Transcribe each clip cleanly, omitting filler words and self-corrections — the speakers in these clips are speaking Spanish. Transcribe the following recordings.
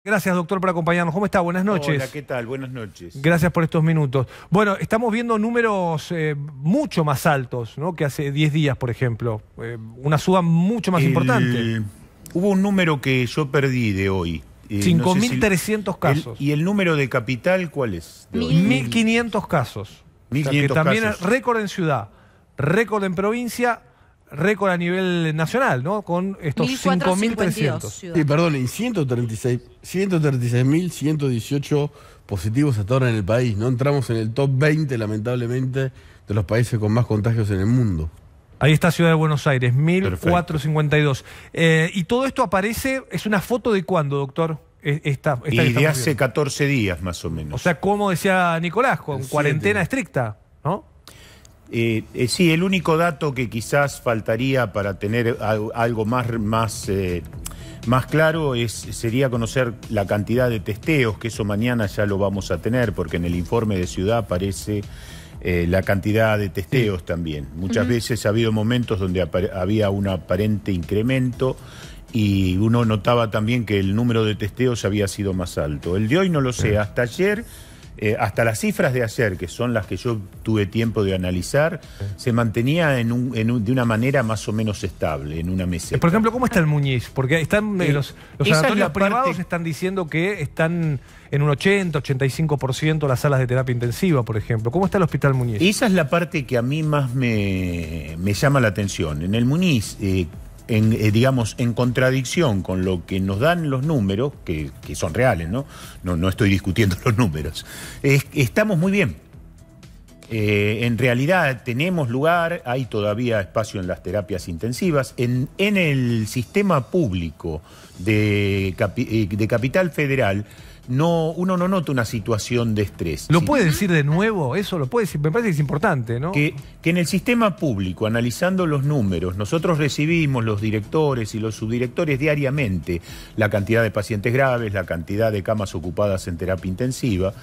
Gracias, doctor, por acompañarnos. ¿Cómo está? Buenas noches. Hola, ¿qué tal? Buenas noches. Gracias por estos minutos. Bueno, estamos viendo números mucho más altos, ¿no?, que hace 10 días, por ejemplo. Una suba mucho más importante. Hubo un número que yo perdí de hoy. 5.300 casos. ¿Y el número de capital cuál es? 1.500 casos. 1.500 o sea, que también casos. récord en ciudad, récord en provincia, récord a nivel nacional, ¿no? Con estos 5.300. Sí, perdón, y 136.118 positivos hasta ahora en el país. No entramos en el top 20, lamentablemente, de los países con más contagios en el mundo. Ahí está Ciudad de Buenos Aires, 1.452. ¿Y todo esto aparece, es una foto de cuándo, doctor? Esta y de hace 14 días, más o menos. O sea, como decía Nicolás, con cuarentena estricta, ¿no? Sí, el único dato que quizás faltaría para tener algo más claro sería conocer la cantidad de testeos, que eso mañana ya lo vamos a tener, porque en el informe de ciudad aparece la cantidad de testeos también. Muchas veces ha habido momentos donde había un aparente incremento y uno notaba también que el número de testeos había sido más alto. El de hoy no lo sé, hasta ayer... hasta las cifras de ayer, que son las que yo tuve tiempo de analizar, se mantenía de una manera más o menos estable, en una meseta. Por ejemplo, ¿cómo está el Muñiz? Porque están los sanatorios privados están diciendo que están en un 80-85% las salas de terapia intensiva, por ejemplo. ¿Cómo está el Hospital Muñiz? Esa es la parte que a mí más me llama la atención. En el Muñiz... digamos, en contradicción con lo que nos dan los números, que son reales, ¿no? No estoy discutiendo los números. Estamos muy bien. En realidad tenemos lugar, hay todavía espacio en las terapias intensivas. En el sistema público de Capital Federal, uno no nota una situación de estrés. ¿Lo puede decir de nuevo? Eso lo puede decir, me parece que es importante, ¿no? Que en el sistema público, analizando los números, nosotros recibimos, los directores y los subdirectores, diariamente la cantidad de pacientes graves, la cantidad de camas ocupadas en terapia intensiva.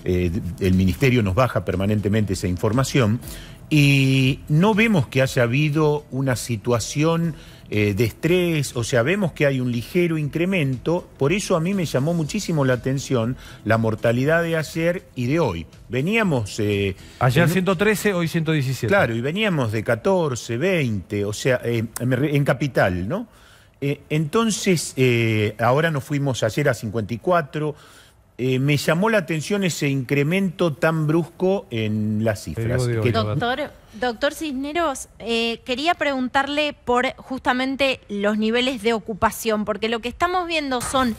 El Ministerio nos baja permanentemente esa información y no vemos que haya habido una situación de estrés, o sea, vemos que hay un ligero incremento. Por eso a mí me llamó muchísimo la atención la mortalidad de ayer y de hoy. Veníamos... ayer 113, hoy 117. Claro, y veníamos de 14, 20, o sea, en Capital, ¿no? Entonces, ahora nos fuimos ayer a 54... me llamó la atención ese incremento tan brusco en las cifras. Doctor Cisneros, quería preguntarle por justamente los niveles de ocupación, porque lo que estamos viendo son,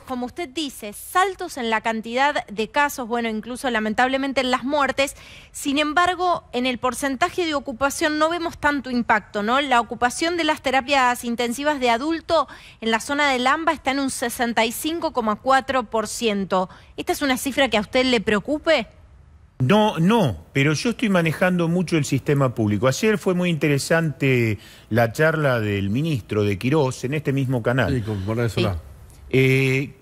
como usted dice, saltos en la cantidad de casos, bueno, incluso lamentablemente en las muertes. Sin embargo, en el porcentaje de ocupación no vemos tanto impacto, ¿no? La ocupación de las terapias intensivas de adulto en la zona del AMBA está en un 65,4%. ¿Esta es una cifra que a usted le preocupe? No, pero yo estoy manejando mucho el sistema público. Ayer fue muy interesante la charla del ministro de Quirós en este mismo canal. Sí, con Morales Solá. Que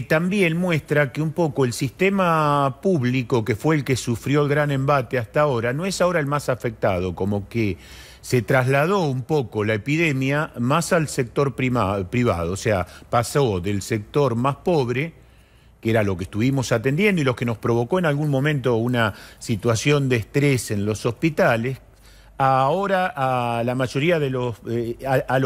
también muestra que un poco el sistema público, que fue el que sufrió el gran embate hasta ahora, no es ahora el más afectado, como que se trasladó un poco la epidemia más al sector privado, o sea, pasó del sector más pobre, que era lo que estuvimos atendiendo y lo que nos provocó en algún momento una situación de estrés en los hospitales, ahora a la mayoría de los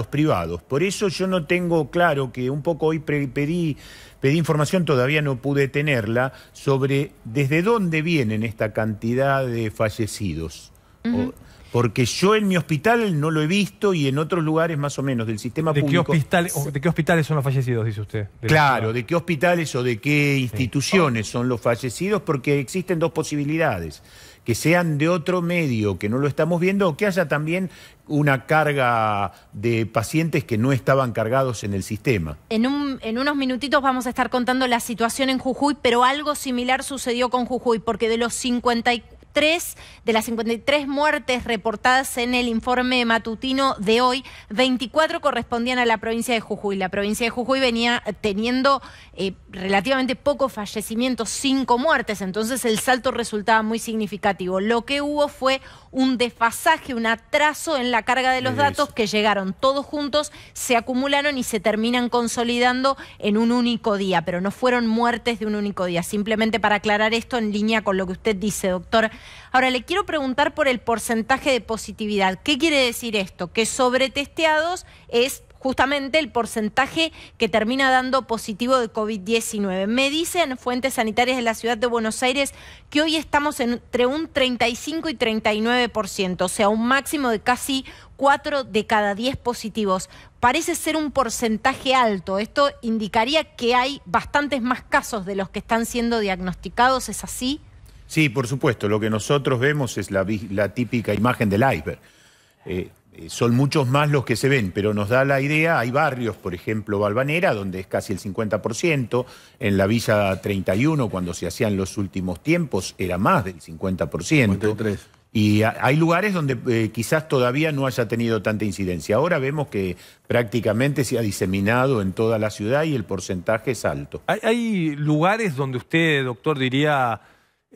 privados. Por eso yo no tengo claro, que un poco hoy pedí información, todavía no pude tenerla, sobre desde dónde vienen esta cantidad de fallecidos. Porque yo en mi hospital no lo he visto y en otros lugares más o menos del sistema público. ¿De qué hospitales son los fallecidos, dice usted? Claro, de qué hospitales o de qué instituciones son los fallecidos, porque existen dos posibilidades: que sean de otro medio que no lo estamos viendo, o que haya también una carga de pacientes que no estaban cargados en el sistema. En unos minutitos vamos a estar contando la situación en Jujuy, pero algo similar sucedió con Jujuy, porque de los 53 de las 53 muertes reportadas en el informe matutino de hoy, 24 correspondían a la provincia de Jujuy. La provincia de Jujuy venía teniendo relativamente pocos fallecimientos, 5 muertes, entonces el salto resultaba muy significativo. Lo que hubo fue un desfasaje, un atraso en la carga de los datos que llegaron todos juntos, se acumularon y se terminan consolidando en un único día, pero no fueron muertes de un único día. Simplemente para aclarar esto en línea con lo que usted dice, doctor. Ahora, le quiero preguntar por el porcentaje de positividad. ¿Qué quiere decir esto? Que sobre testeados es justamente el porcentaje que termina dando positivo de COVID-19. Me dicen fuentes sanitarias de la ciudad de Buenos Aires que hoy estamos entre un 35 y 39%, o sea, un máximo de casi 4 de cada 10 positivos. Parece ser un porcentaje alto. Esto indicaría que hay bastantes más casos de los que están siendo diagnosticados, ¿es así? Sí, por supuesto. Lo que nosotros vemos es la típica imagen del iceberg. Son muchos más los que se ven, pero nos da la idea, hay barrios, por ejemplo, Balvanera, donde es casi el 50%, en la Villa 31, cuando se hacían los últimos tiempos, era más del 50%. 53. Y hay lugares donde quizás todavía no haya tenido tanta incidencia. Ahora vemos que prácticamente se ha diseminado en toda la ciudad y el porcentaje es alto. ¿Hay lugares donde usted, doctor, diría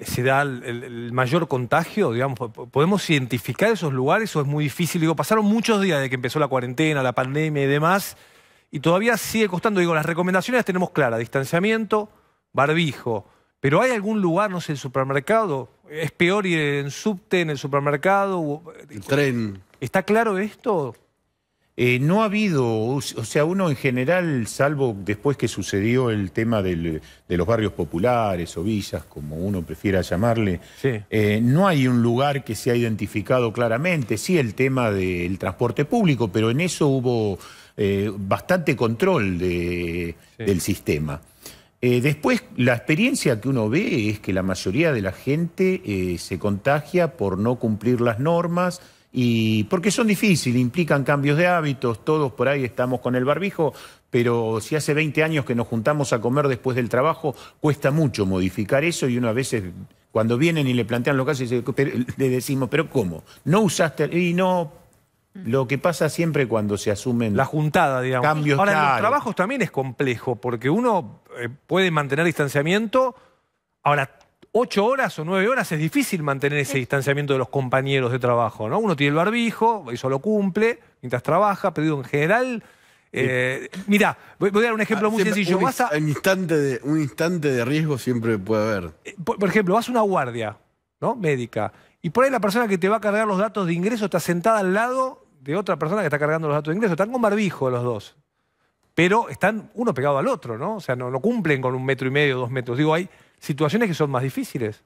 se da el mayor contagio? Digamos, ¿podemos identificar esos lugares o es muy difícil? Digo, pasaron muchos días desde que empezó la cuarentena, la pandemia y demás, y todavía sigue costando. Digo, las recomendaciones las tenemos claras: distanciamiento, barbijo. ¿Pero hay algún lugar, no sé, el supermercado? ¿Es peor ir en subte, en el supermercado? El tren. ¿Está claro esto? No ha habido, o sea, uno en general, salvo después que sucedió el tema de los barrios populares o villas, como uno prefiera llamarle, sí. No hay un lugar que se ha identificado claramente. Sí, el tema del transporte público, pero en eso hubo bastante control del sistema. Después, la experiencia que uno ve es que la mayoría de la gente se contagia por no cumplir las normas y porque son difíciles, implican cambios de hábitos. Todos por ahí estamos con el barbijo, pero si hace 20 años que nos juntamos a comer después del trabajo, cuesta mucho modificar eso y uno a veces, cuando vienen y le plantean lo que hace, le decimos, ¿pero cómo? ¿No usaste? Y no... Lo que pasa siempre cuando se asumen la juntada, digamos. Cambios. Ahora, claro. En los trabajos también es complejo, porque uno puede mantener distanciamiento. Ahora, 8 horas o 9 horas es difícil mantener ese distanciamiento de los compañeros de trabajo, ¿no? Uno tiene el barbijo, eso lo cumple mientras trabaja, pero en general... mirá, voy a dar un ejemplo muy sencillo. Un instante de riesgo siempre puede haber. Por ejemplo, vas a una guardia, ¿no? Médica, y por ahí la persona que te va a cargar los datos de ingreso está sentada al lado de otra persona que está cargando los datos de ingreso. Están con barbijo los dos, pero están uno pegado al otro, ¿no? O sea, no cumplen con 1,5 metros, 2 metros. Digo, hay situaciones que son más difíciles.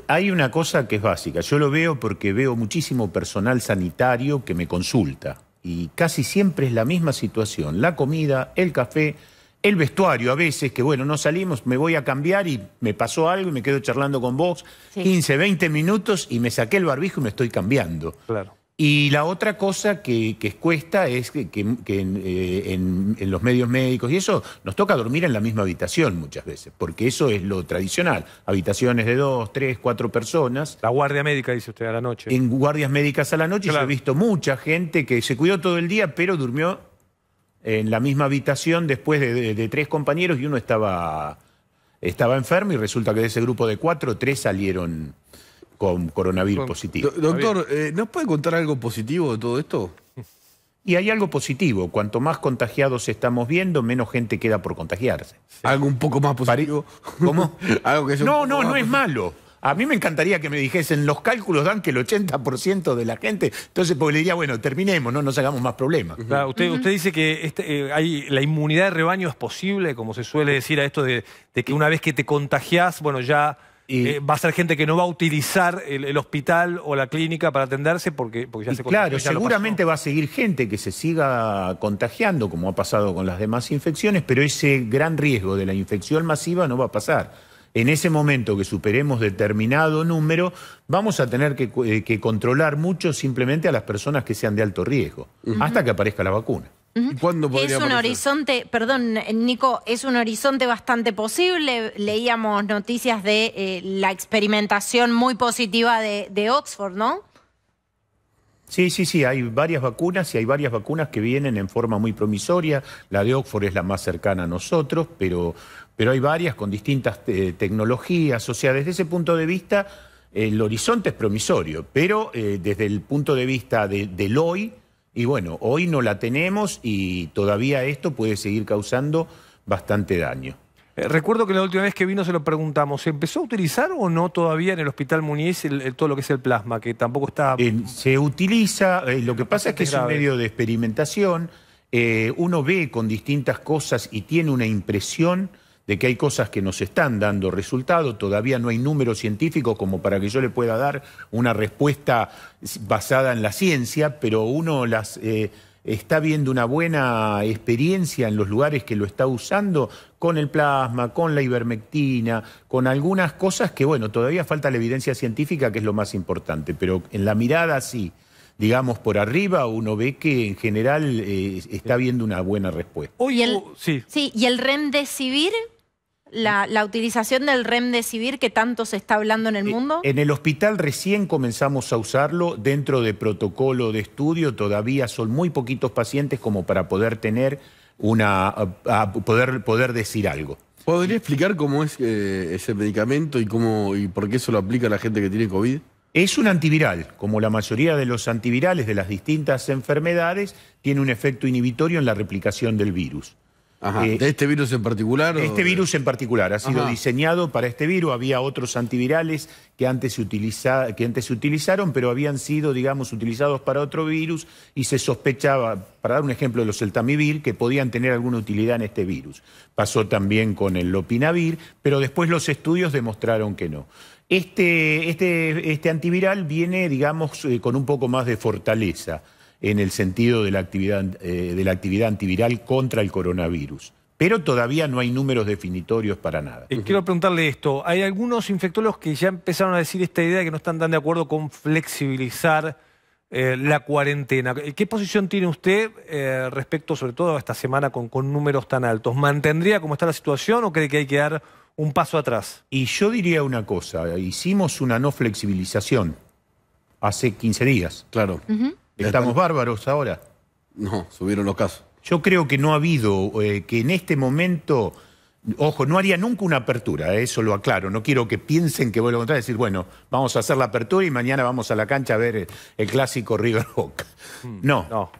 Hay una cosa que es básica. Yo lo veo porque veo muchísimo personal sanitario que me consulta. Y casi siempre es la misma situación. La comida, el café, el vestuario. A veces que, bueno, no salimos, me voy a cambiar y me pasó algo y me quedo charlando con vos 15, 20 minutos y me saqué el barbijo y me estoy cambiando. Claro. Y la otra cosa que cuesta es que en los medios médicos y eso nos toca dormir en la misma habitación muchas veces, porque eso es lo tradicional. Habitaciones de 2, 3, 4 personas. La guardia médica, dice usted, a la noche. En guardias médicas a la noche. Claro. Yo he visto mucha gente que se cuidó todo el día, pero durmió en la misma habitación después de 3 compañeros y uno estaba enfermo y resulta que de ese grupo de 4, 3 salieron con coronavirus positivo. Doctor, ¿nos puede contar algo positivo de todo esto? Y hay algo positivo. Cuanto más contagiados estamos viendo, menos gente queda por contagiarse. ¿Algo un poco más positivo? ¿Cómo? ¿Algo que no es malo. A mí me encantaría que me dijesen, los cálculos dan que el 80% de la gente, entonces porque le diría, bueno, terminemos, no nos hagamos más problemas. Claro, usted dice que la inmunidad de rebaño es posible, como se suele decir a esto de que una vez que te contagiás, bueno, ya... va a ser gente que no va a utilizar el hospital o la clínica para atenderse porque ya se contagió. Claro, seguramente va a seguir gente que se siga contagiando, como ha pasado con las demás infecciones, pero ese gran riesgo de la infección masiva no va a pasar. En ese momento que superemos determinado número, vamos a tener que controlar mucho simplemente a las personas que sean de alto riesgo, hasta que aparezca la vacuna. ¿Y cuándo podría Es un aparecer? horizonte, perdón, Nico, es un horizonte bastante posible. Leíamos noticias de la experimentación muy positiva de Oxford, ¿no? Sí, hay varias vacunas y hay varias vacunas que vienen en forma muy promisoria. La de Oxford es la más cercana a nosotros, pero hay varias con distintas tecnologías. O sea, desde ese punto de vista, el horizonte es promisorio, pero desde el punto de vista del hoy, y bueno, hoy no la tenemos y todavía esto puede seguir causando bastante daño. Recuerdo que la última vez que vino se lo preguntamos, ¿se empezó a utilizar o no todavía en el Hospital Muniz todo lo que es el plasma, que tampoco está... Se utiliza, lo que pasa es que es un grave. medio de experimentación, uno ve con distintas cosas y tiene una impresión de que hay cosas que nos están dando resultado, todavía no hay números científicos como para que yo le pueda dar una respuesta basada en la ciencia, pero uno está viendo una buena experiencia en los lugares que lo está usando con el plasma, con la ivermectina, con algunas cosas que, bueno, todavía falta la evidencia científica, que es lo más importante, pero en la mirada sí, digamos por arriba, uno ve que en general está viendo una buena respuesta. Hoy, Sí, y el Remdesivir, la utilización del Remdesivir que tanto se está hablando en el mundo. En el hospital recién comenzamos a usarlo dentro de protocolo de estudio, todavía son muy poquitos pacientes como para poder tener poder decir algo. ¿Podría explicar cómo es ese medicamento y por qué eso lo aplica a la gente que tiene COVID? Es un antiviral, como la mayoría de los antivirales de las distintas enfermedades, tiene un efecto inhibitorio en la replicación del virus. Ajá. ¿De este virus en particular? Este virus en particular ha sido diseñado para este virus. Había otros antivirales que antes se utilizaron, pero habían sido, digamos, utilizados para otro virus y se sospechaba, para dar un ejemplo de los Celtamivir, que podían tener alguna utilidad en este virus. Pasó también con el Lopinavir, pero después los estudios demostraron que no. Este antiviral viene, digamos, con un poco más de fortaleza en el sentido de la actividad antiviral contra el coronavirus. Pero todavía no hay números definitorios para nada. Quiero preguntarle esto. Hay algunos infectólogos que ya empezaron a decir esta idea de que no están tan de acuerdo con flexibilizar la cuarentena. ¿Qué posición tiene usted respecto, sobre todo a esta semana con números tan altos? ¿Mantendría como está la situación o cree que hay que dar un paso atrás? Y yo diría una cosa. Hicimos una no flexibilización hace 15 días. Claro. ¿Estamos bárbaros ahora? No, subieron los casos. Yo creo que no ha habido, que en este momento, ojo, no haría nunca una apertura, eso lo aclaro, no quiero que piensen que voy a contar, decir, bueno, vamos a hacer la apertura y mañana vamos a la cancha a ver el clásico River Boca. No.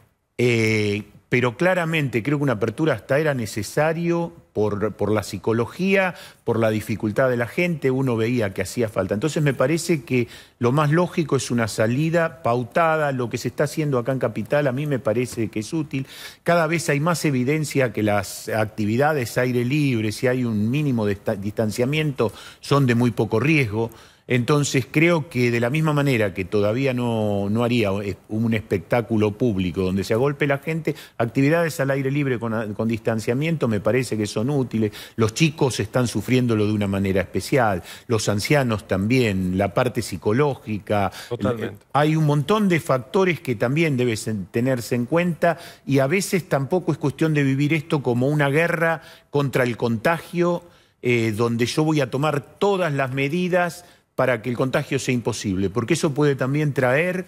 Pero claramente creo que una apertura hasta era necesario por la psicología, por la dificultad de la gente, uno veía que hacía falta. Entonces me parece que lo más lógico es una salida pautada, lo que se está haciendo acá en Capital a mí me parece que es útil. Cada vez hay más evidencia que las actividades aire libre, si hay un mínimo de distanciamiento, son de muy poco riesgo. Entonces creo que de la misma manera que todavía no haría un espectáculo público donde se agolpe la gente, actividades al aire libre con distanciamiento me parece que son útiles. Los chicos están sufriéndolo de una manera especial, los ancianos también, la parte psicológica. Totalmente. Hay un montón de factores que también deben tenerse en cuenta y a veces tampoco es cuestión de vivir esto como una guerra contra el contagio, donde yo voy a tomar todas las medidas para que el contagio sea imposible, porque eso puede también traer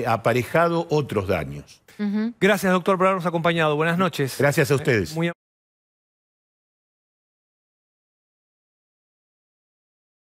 aparejado otros daños. Gracias, doctor, por habernos acompañado. Buenas noches. Gracias a ustedes.